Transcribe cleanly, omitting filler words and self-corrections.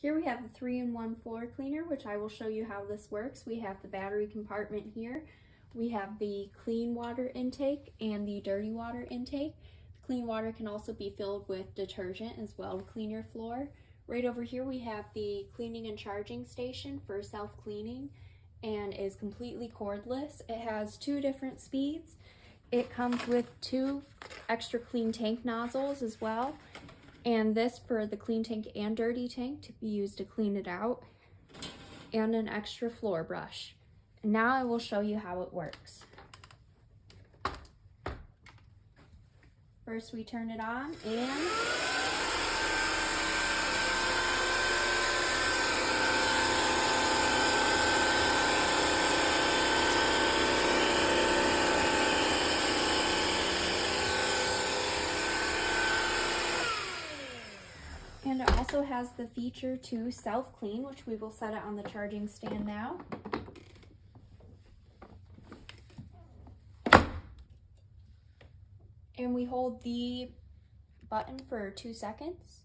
Here we have the 3-in-1 floor cleaner, which I will show you how this works. We have the battery compartment here. We have the clean water intake and the dirty water intake. The clean water can also be filled with detergent as well to clean your floor. Right over here we have the cleaning and charging station for self-cleaning and is completely cordless. It has 2 different speeds. It comes with 2 extra clean tank nozzles as well, and this for the clean tank and dirty tank to be used to clean it out, and an extra floor brush. And now I will show you how it works. First we turn it on and it also has the feature to self-clean, which we will set it on the charging stand now. And we hold the button for 2 seconds.